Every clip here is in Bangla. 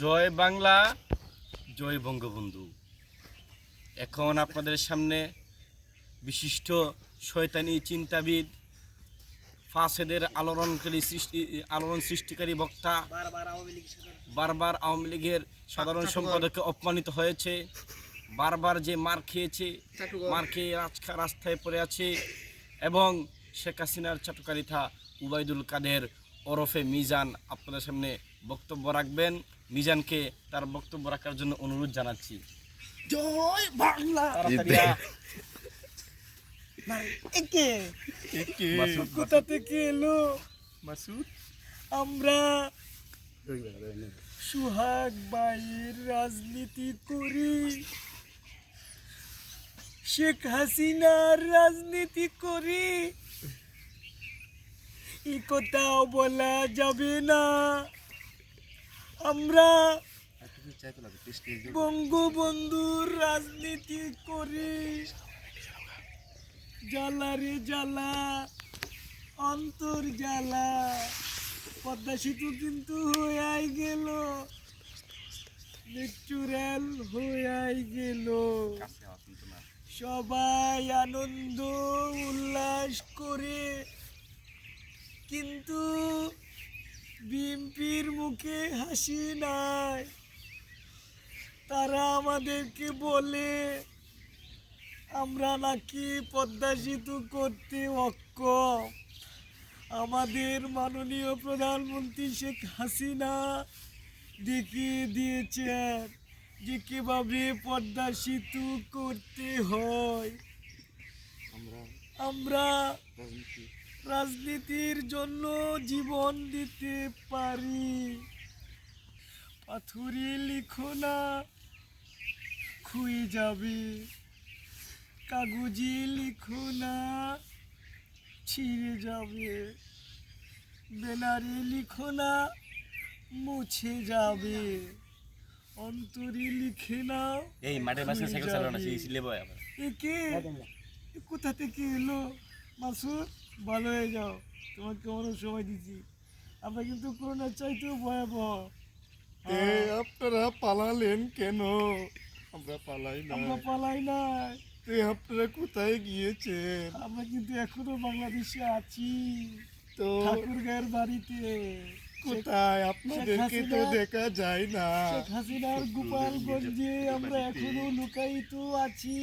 জয় বাংলা, জয় বঙ্গবন্ধু। এখন আপনাদের সামনে বিশিষ্ট শয়তানি চিন্তাবিদ, ফাসেদের আলোড়ন সৃষ্টিকারী বক্তা, বারবার আওয়ামী লীগের সাধারণ সম্পাদককে অপমানিত হয়েছে, বারবার যে মার খেয়েছে, মার খেয়ে রাস্তায় পড়ে আছে, এবং শেখ হাসিনার চাটুকারিতা উবাইদুল কাদের ওরফে মিজান আপনাদের সামনে বক্তব্য রাখবেন। মিজানকে তার বক্তব্য রাখার জন্য অনুরোধ জানাচ্ছি। জয় বাংলা। কোথা থেকে এলো মাসুদ? আমরা সুহাগ ভাইয়ের রাজনীতি করি, শেখ হাসিনার রাজনীতি করি, এই কথাও বলা যাবে না। আমরা বঙ্গবন্ধুর রাজনীতি করি। জ্বালা রে জ্বালা, অন্তর জ্বালা, পদ্মা সেতু কিন্তু হয়ে গেল, ন্যাচুরাল হয়ে গেল। সবাই আনন্দ উল্লাস করে, কিন্তু বিএনপির মুখে হাসি নাই। তারা আমাদেরকে বলে আমরা নাকি পদ্মা সেতু করতে অক্ষম। আমাদের মাননীয় প্রধানমন্ত্রী শেখ হাসিনা দেখিয়ে দিয়েছেন যে কিভাবে পদ্মা সেতু করতে হয়। আমরা রাজনীতির জন্য জীবন দিতে পারি। পাথরে লিখো না, খুয়ে যাবে। কাগজে লিখো না, ছিঁড়ে যাবে। ব্যানারে লিখো না, মুছে যাবে। অন্তরে লিখে নাও। এই মাঠের পাশে সাইকেল চালানো না, সেই লেবো আবার। একে কোথা থেকে এলো মাসুদ? ভালো হয়ে যাও, তোমাকে অনেক সময় দিচ্ছি। আমরা কিন্তু করোনার চাইতেও ভয়াবহ। আপনারা পালালেন কেন? আমরা পালাই নাই। আপনারা কোথায় গিয়েছেন? আমরা কিন্তু এখনো বাংলাদেশে আছি, তো ঠাকুরগাঁয়ের বাড়িতে। কোথায়? আপনাদেরকে তো দেখা যায় না। শেখ হাসিনার গোপালগঞ্জে আমরা এখনো লুকায়িত আছি।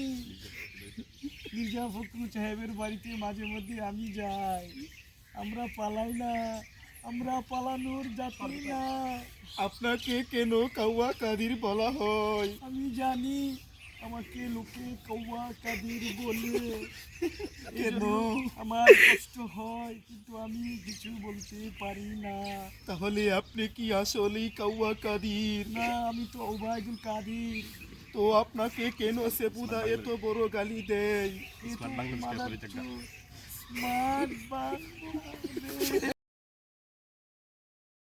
মির্জা ফখরুল সাহেবের বাড়িতে মাঝে মধ্যে আমি যাই। আমরা পালাই না, আমরা পালানোর জাতি না। আপনাকে কেন কাউয়া কাদির বলা হয়? আমি জানি আমাকে লোকে কৌয়া কাদির বলে, কেন? আমার কষ্ট হয়, কিন্তু আমি কিছু বলতে পারি না। তাহলে আপনি কি আসলেই কাউয়া কাদির? না, আমি তো ওবায়দুল কাদির। তো আপনাকে কেন সেপুদা এত বড় গালি দেয়? স্মার্ট বাংলা